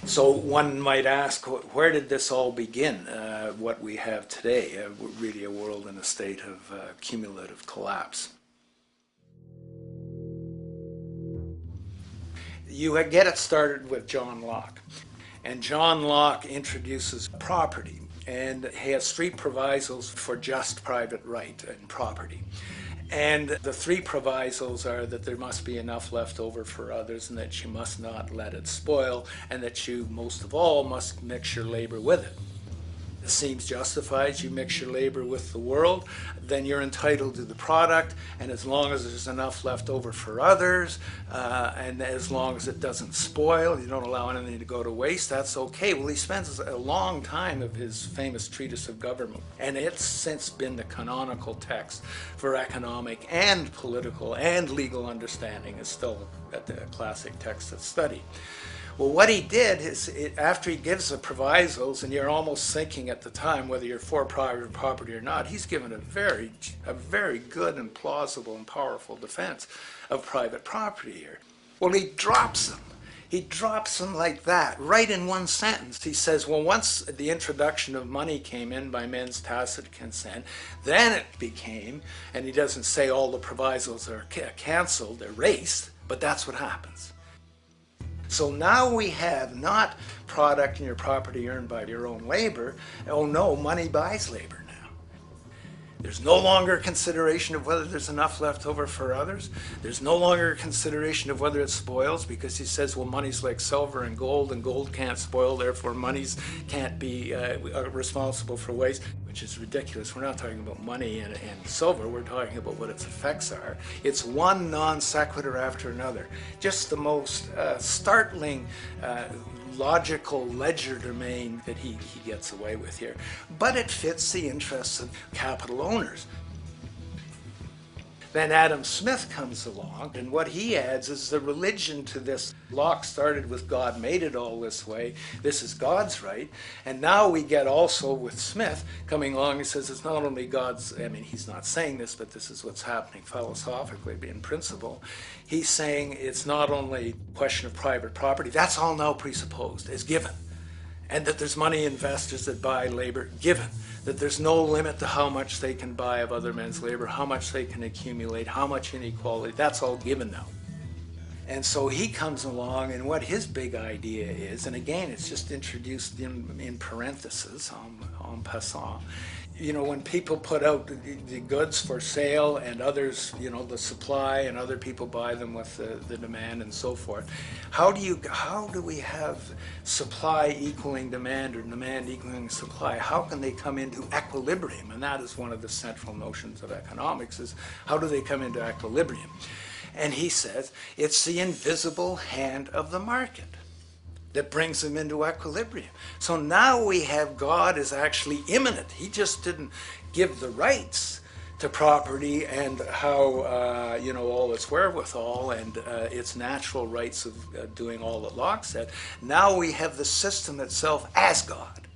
So one might ask, where did this all begin? What we have today, really a world in a state of cumulative collapse. You get it started with John Locke. And John Locke introduces property, and he has three provisos for just private right and property. And the three provisos are that there must be enough left over for others, and that you must not let it spoil, and that you, most of all, must mix your labor with it. It seems justified. You mix your labor with the world, then you're entitled to the product, and as long as there's enough left over for others, and as long as it doesn't spoil, you don't allow anything to go to waste, that's okay. Well, he spends a long time of his famous treatise of government, and it's since been the canonical text for economic and political and legal understanding. Is still a classic text of study. Well, what he did is, after he gives the provisos, and you're almost thinking at the time whether you're for private property or not, he's given a very good and plausible and powerful defense of private property here. Well, he drops them. He drops them like that, right in one sentence. He says, well, once the introduction of money came in by men's tacit consent, then it became, and he doesn't say all the provisos are canceled, erased, but that's what happens. So now we have not product and your property earned by your own labor. Oh no, money buys labor now. There's no longer a consideration of whether there's enough left over for others. There's no longer a consideration of whether it spoils, because he says, well, money's like silver and gold can't spoil, therefore monies can't be responsible for waste, which is ridiculous. We're not talking about money and silver, we're talking about what its effects are. It's one non sequitur after another. Just the most startling logical legerdemain that he gets away with here. But it fits the interests of capital owners. Then Adam Smith comes along, and what he adds is the religion to this. Locke started with God made it all this way. This is God's right. And now we get also with Smith coming along and says it's not only God's, I mean, he's not saying this, but this is what's happening philosophically in principle. He's saying it's not only a question of private property, that's all now presupposed, is given. And that there's money investors that buy labor, given. That there's no limit to how much they can buy of other men's labor, how much they can accumulate, how much inequality, that's all given now. And so he comes along, and what his big idea is, and again, it's just introduced in parentheses, en passant. You know, when people put out the goods for sale and others, you know, the supply, and other people buy them with the demand and so forth, how do we have supply equaling demand or demand equaling supply? How can they come into equilibrium? And that is one of the central notions of economics, is how do they come into equilibrium? And he says it's the invisible hand of the market that brings them into equilibrium. So now we have God is actually immanent. He just didn't give the rights to property and how, you know, all its wherewithal and its natural rights of doing all that Locke said. Now we have the system itself as God.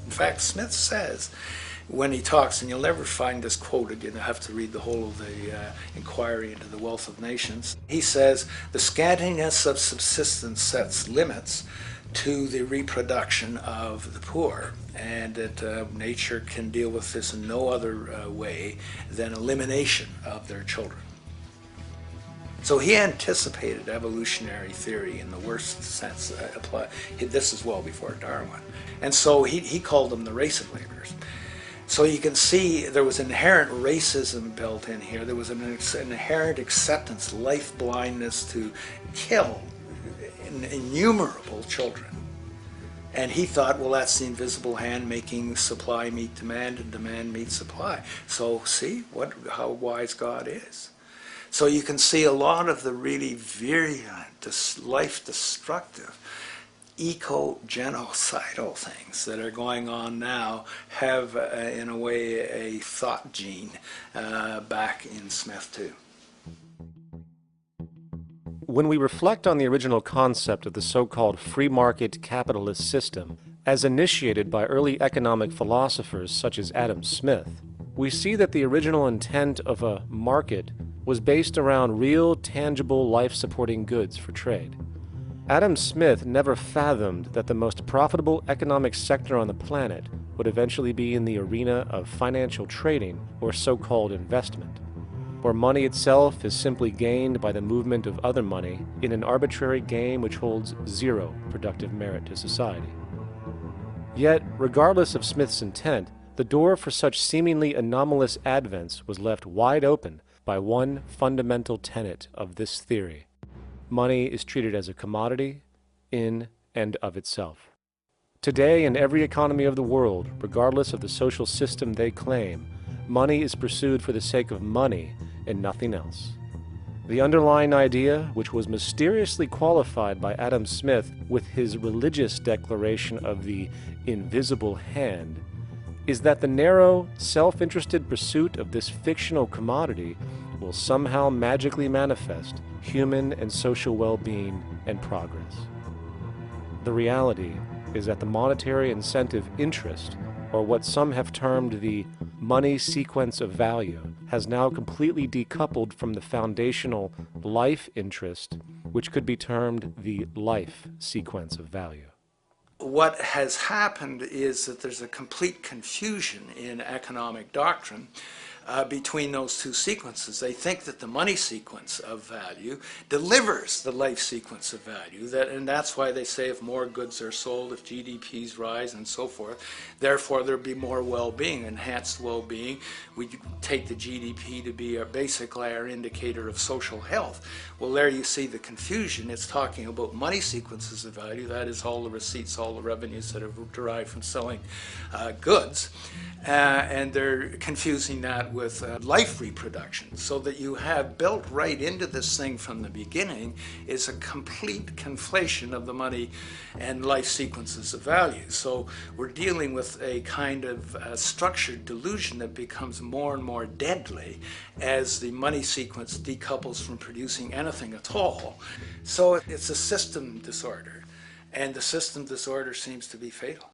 In fact, Smith says, when he talks, and you'll never find this quote again, you have to read the whole of the Inquiry into the Wealth of Nations. He says, the scantiness of subsistence sets limits to the reproduction of the poor, and that nature can deal with this in no other way than elimination of their children. So he anticipated evolutionary theory in the worst sense. This is well before Darwin. And so he called them the race of laborers. So you can see there was inherent racism built in here. There was an inherent acceptance, life blindness to kill innumerable children. And he thought, well, that's the invisible hand making supply meet demand and demand meet supply. So see how wise God is. So you can see a lot of the really virulent, life-destructive, eco-genocidal things that are going on now have, in a way, a thought gene back in Smith too. When we reflect on the original concept of the so-called free market capitalist system, as initiated by early economic philosophers such as Adam Smith, we see that the original intent of a market was based around real, tangible, life-supporting goods for trade. Adam Smith never fathomed that the most profitable economic sector on the planet would eventually be in the arena of financial trading or so-called investment, where money itself is simply gained by the movement of other money in an arbitrary game which holds zero productive merit to society. Yet, regardless of Smith's intent, the door for such seemingly anomalous advents was left wide open by one fundamental tenet of this theory. Money is treated as a commodity in and of itself. Today, in every economy of the world, regardless of the social system they claim, money is pursued for the sake of money and nothing else. The underlying idea, which was mysteriously qualified by Adam Smith with his religious declaration of the invisible hand, is that the narrow, self-interested pursuit of this fictional commodity will somehow magically manifest human and social well-being and progress. The reality is that the monetary incentive interest, or what some have termed the money sequence of value, has now completely decoupled from the foundational life interest, which could be termed the life sequence of value. What has happened is that there's a complete confusion in economic doctrine between those two sequences. They think that the money sequence of value delivers the life sequence of value, and that's why they say if more goods are sold, if GDPs rise and so forth, therefore there'll be more well-being, enhanced well-being. We take the GDP to be basically our indicator of social health. Well, there you see the confusion. It's talking about money sequences of value, that is all the receipts, all the revenues that are derived from selling goods, and they're confusing that with life reproduction, so that you have built right into this thing from the beginning is a complete conflation of the money and life sequences of value. So we're dealing with a kind of structured delusion that becomes more and more deadly as the money sequence decouples from producing anything at all. So it's a system disorder, and the system disorder seems to be fatal.